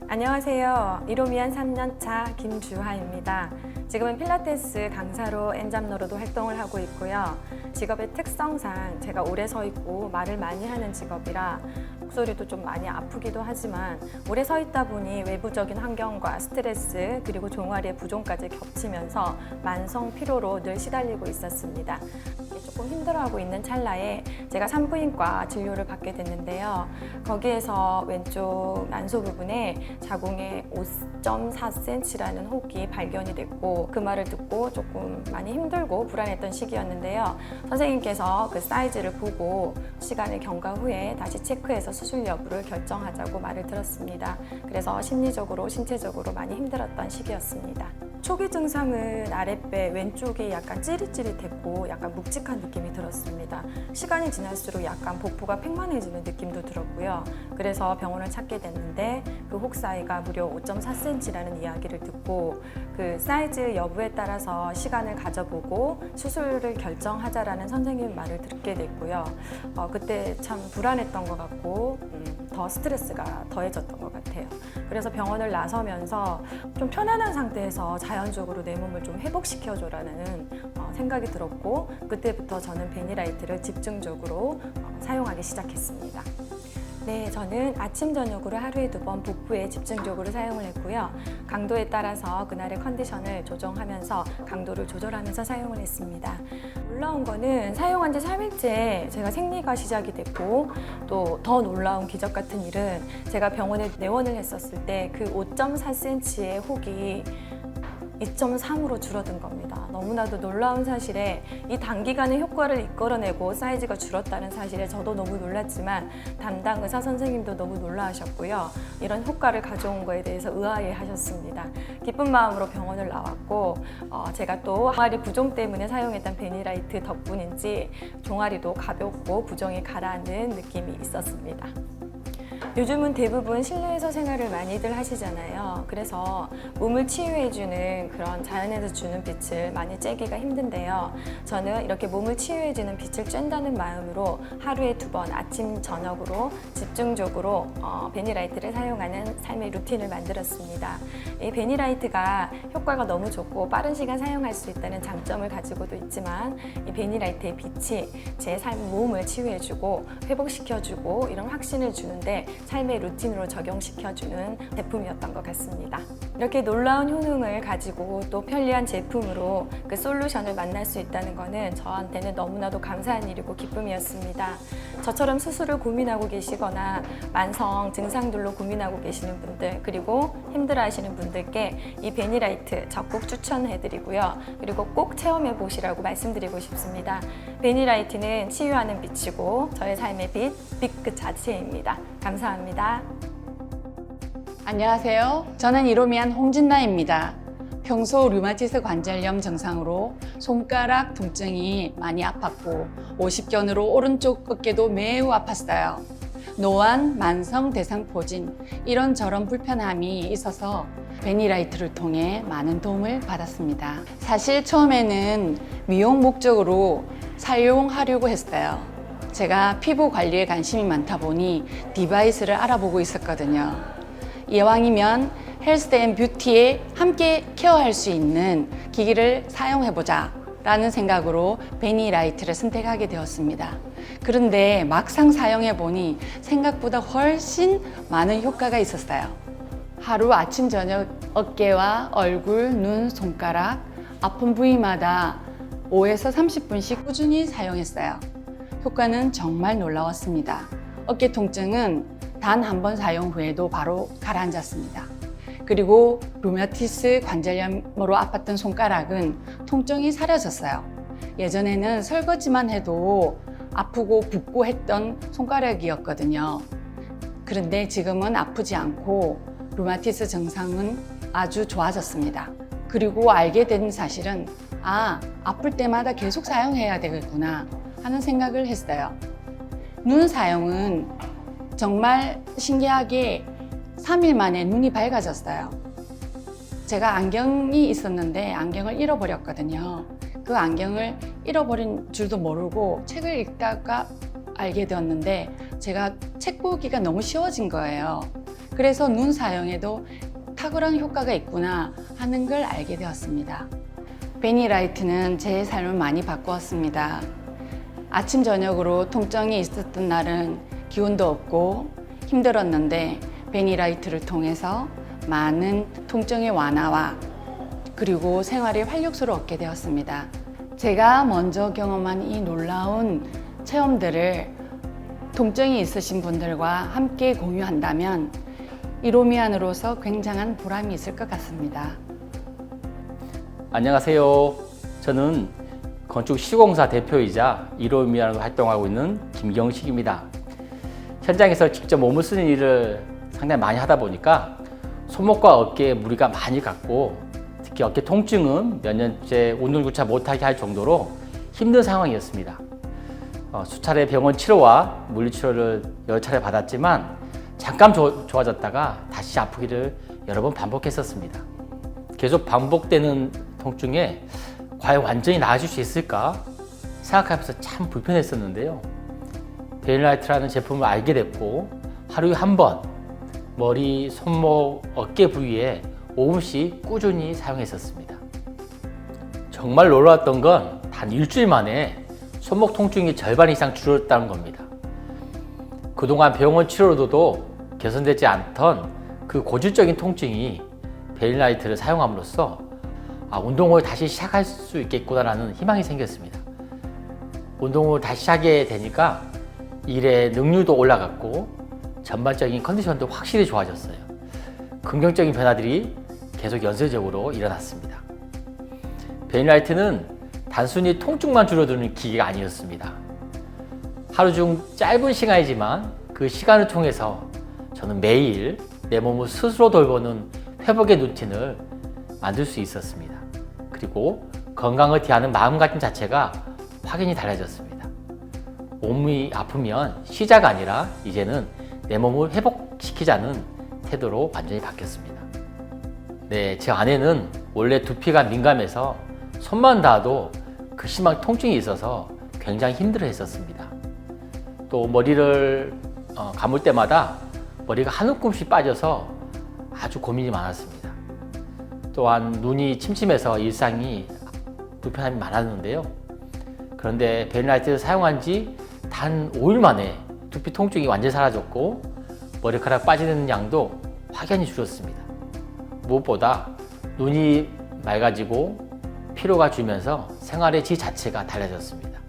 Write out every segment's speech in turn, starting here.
안녕하세요. 이로미안 3년차 김주하입니다. 지금은 필라테스 강사로 엔잡러로도 활동을 하고 있고요. 직업의 특성상 제가 오래 서 있고 말을 많이 하는 직업이라 목소리도 좀 많이 아프기도 하지만 오래 서 있다 보니 외부적인 환경과 스트레스 그리고 종아리의 부종까지 겹치면서 만성 피로로 늘 시달리고 있었습니다. 조금 힘들어하고 있는 찰나에 제가 산부인과 진료를 받게 됐는데요. 거기에서 왼쪽 난소 부분에 자궁에 5.4cm라는 혹이 발견이 됐고 그 말을 듣고 조금 많이 힘들고 불안했던 시기였는데요. 선생님께서 그 사이즈를 보고 시간을 경과 후에 다시 체크해서 수술 여부를 결정하자고 말을 들었습니다. 그래서 심리적으로 신체적으로 많이 힘들었던 시기였습니다. 초기 증상은 아랫배 왼쪽이 약간 찌릿찌릿했고 약간 묵직한 느낌이 들었습니다. 시간이 지날수록 약간 복부가 팽만해지는 느낌도 들었고요. 그래서 병원을 찾게 됐는데 그 혹 사이가 무려 5.4cm라는 이야기를 듣고 그 사이즈 여부에 따라서 시간을 가져보고 수술을 결정하자라는 선생님 말을 듣게 됐고요. 그때 참 불안했던 것 같고 더 스트레스가 더해졌던 것 같아요. 그래서 병원을 나서면서 좀 편안한 상태에서 자연적으로 내 몸을 좀 회복시켜줘라는 생각이 들었고 그때부터 저는 베니라이트를 집중적으로 사용하기 시작했습니다. 네, 저는 아침, 저녁으로 하루에 2번 복부에 집중적으로 사용을 했고요. 강도에 따라서 그날의 컨디션을 조정하면서 강도를 조절하면서 사용을 했습니다. 놀라운 거는 사용한 지 3일째 제가 생리가 시작이 됐고 또 더 놀라운 기적 같은 일은 제가 병원에 내원을 했었을 때 그 5.4cm의 혹이 2.3으로 줄어든 겁니다. 너무나도 놀라운 사실에 이 단기간에 효과를 이끌어내고 사이즈가 줄었다는 사실에 저도 너무 놀랐지만 담당 의사 선생님도 너무 놀라하셨고요. 이런 효과를 가져온 거에 대해서 의아해 하셨습니다. 기쁜 마음으로 병원을 나왔고 제가 또 종아리 부종 때문에 사용했던 베니라이트 덕분인지 종아리도 가볍고 부종이 가라앉는 느낌이 있었습니다. 요즘은 대부분 실내에서 생활을 많이들 하시잖아요. 그래서 몸을 치유해주는 그런 자연에서 주는 빛을 많이 쬐기가 힘든데요. 저는 이렇게 몸을 치유해주는 빛을 쬐다는 마음으로 하루에 2번 아침, 저녁으로 집중적으로 베니라이트를 사용하는 삶의 루틴을 만들었습니다. 이 베니라이트가 효과가 너무 좋고 빠른 시간 사용할 수 있다는 장점을 가지고도 있지만 이 베니라이트의 빛이 제 몸을 치유해주고 회복시켜주고 이런 확신을 주는데 삶의 루틴으로 적용시켜주는 제품이었던 것 같습니다. 이렇게 놀라운 효능을 가지고 또 편리한 제품으로 그 솔루션을 만날 수 있다는 것은 저한테는 너무나도 감사한 일이고 기쁨이었습니다. 저처럼 수술을 고민하고 계시거나 만성 증상들로 고민하고 계시는 분들 그리고 힘들어하시는 분들께 이 베니라이트 적극 추천해드리고요. 그리고 꼭 체험해 보시라고 말씀드리고 싶습니다. 베니라이트는 치유하는 빛이고 저의 삶의 빛 그 자체입니다. 감사합니다. 안녕하세요. 저는 이로미안 홍진나입니다. 평소 류마티스 관절염 증상으로 손가락 통증이 많이 아팠고 50견으로 오른쪽 어깨도 매우 아팠어요. 노안, 만성 대상포진 이런저런 불편함이 있어서 베니라이트를 통해 많은 도움을 받았습니다. 사실 처음에는 미용 목적으로 사용하려고 했어요. 제가 피부 관리에 관심이 많다 보니 디바이스를 알아보고 있었거든요. 이왕이면 헬스 앤 뷰티에 함께 케어할 수 있는 기기를 사용해보자 라는 생각으로 베니라이트를 선택하게 되었습니다. 그런데 막상 사용해보니 생각보다 훨씬 많은 효과가 있었어요. 하루 아침 저녁 어깨와 얼굴, 눈, 손가락 아픈 부위마다 5에서 30분씩 꾸준히 사용했어요. 효과는 정말 놀라웠습니다. 어깨 통증은 단 한 번 사용 후에도 바로 가라앉았습니다. 그리고 류마티스 관절염으로 아팠던 손가락은 통증이 사라졌어요. 예전에는 설거지만 해도 아프고 붓고 했던 손가락이었거든요. 그런데 지금은 아프지 않고 류마티스 증상은 아주 좋아졌습니다. 그리고 알게 된 사실은 아플 때마다 계속 사용해야 되겠구나 하는 생각을 했어요. 눈 사용은 정말 신기하게 3일 만에 눈이 밝아졌어요. 제가 안경이 있었는데 안경을 잃어버렸거든요. 그 안경을 잃어버린 줄도 모르고 책을 읽다가 알게 되었는데 제가 책 보기가 너무 쉬워진 거예요. 그래서 눈 사용에도 탁월한 효과가 있구나 하는 걸 알게 되었습니다. 베니라이트는 제 삶을 많이 바꾸었습니다. 아침 저녁으로 통증이 있었던 날은 기운도 없고 힘들었는데 베니라이트를 통해서 많은 통증의 완화와 그리고 생활의 활력소를 얻게 되었습니다. 제가 먼저 경험한 이 놀라운 체험들을 통증이 있으신 분들과 함께 공유한다면 이로미안으로서 굉장한 보람이 있을 것 같습니다. 안녕하세요. 저는 건축 시공사 대표이자 이로미안으로 활동하고 있는 김경식입니다. 현장에서 직접 몸을 쓰는 일을 상당히 많이 하다 보니까 손목과 어깨에 무리가 많이 갔고 특히 어깨 통증은 몇 년째 운동조차 못하게 할 정도로 힘든 상황이었습니다. 수차례 병원 치료와 물리치료를 여러 차례 받았지만 잠깐 좋아졌다가 다시 아프기를 여러 번 반복했었습니다. 계속 반복되는 통증에 과연 완전히 나아질 수 있을까 생각하면서 참 불편했었는데요. 베니라이트라는 제품을 알게 됐고 하루에 한 번 머리, 손목, 어깨 부위에 5분씩 꾸준히 사용했었습니다. 정말 놀라웠던 건 단 일주일 만에 손목 통증이 절반 이상 줄었다는 겁니다. 그동안 병원 치료로도 개선되지 않던 그 고질적인 통증이 베니라이트를 사용함으로써 운동을 다시 시작할 수 있겠구나라는 희망이 생겼습니다. 운동을 다시 하게 되니까 일의 능률도 올라갔고 전반적인 컨디션도 확실히 좋아졌어요. 긍정적인 변화들이 계속 연쇄적으로 일어났습니다. 베니라이트는 단순히 통증만 줄여드는 기계가 아니었습니다. 하루 중 짧은 시간이지만 그 시간을 통해서 저는 매일 내 몸을 스스로 돌보는 회복의 루틴을 만들 수 있었습니다. 그리고 건강을 대하는 마음가짐 자체가 확연히 달라졌습니다. 몸이 아프면 시자가 아니라 이제는 내 몸을 회복시키자는 태도로 완전히 바뀌었습니다. 네, 제 아내는 원래 두피가 민감해서 손만 닿아도 그 심한 통증이 있어서 굉장히 힘들어 했었습니다. 또 머리를 감을 때마다 머리가 한 움큼씩 빠져서 아주 고민이 많았습니다. 또한 눈이 침침해서 일상이 불편함이 많았는데요. 그런데 베니라이트를 사용한 지 단 5일 만에 두피 통증이 완전히 사라졌고 머리카락 빠지는 양도 확연히 줄었습니다. 무엇보다 눈이 맑아지고 피로가 줄면서 생활의 질 자체가 달라졌습니다.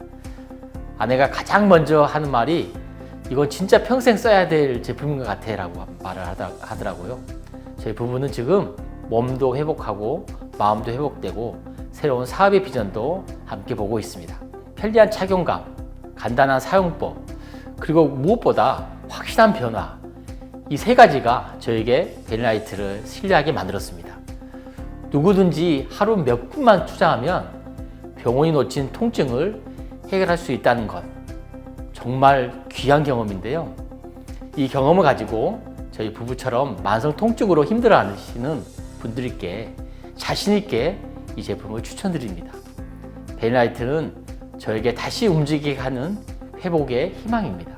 아내가 가장 먼저 하는 말이 이건 진짜 평생 써야 될 제품인 것 같아 라고 말을 하더라고요. 저희 부부는 지금 몸도 회복하고 마음도 회복되고 새로운 사업의 비전도 함께 보고 있습니다. 편리한 착용감, 간단한 사용법, 그리고 무엇보다 확실한 변화, 이 세 가지가 저에게 베니라이트를 신뢰하게 만들었습니다. 누구든지 하루 몇 분만 투자하면 병원이 놓친 통증을 해결할 수 있다는 것, 정말 귀한 경험인데요. 이 경험을 가지고 저희 부부처럼 만성 통증으로 힘들어하시는 분들께 자신 있게 이 제품을 추천드립니다. 베니라이트는 저에게 다시 움직이게 하는 회복의 희망입니다.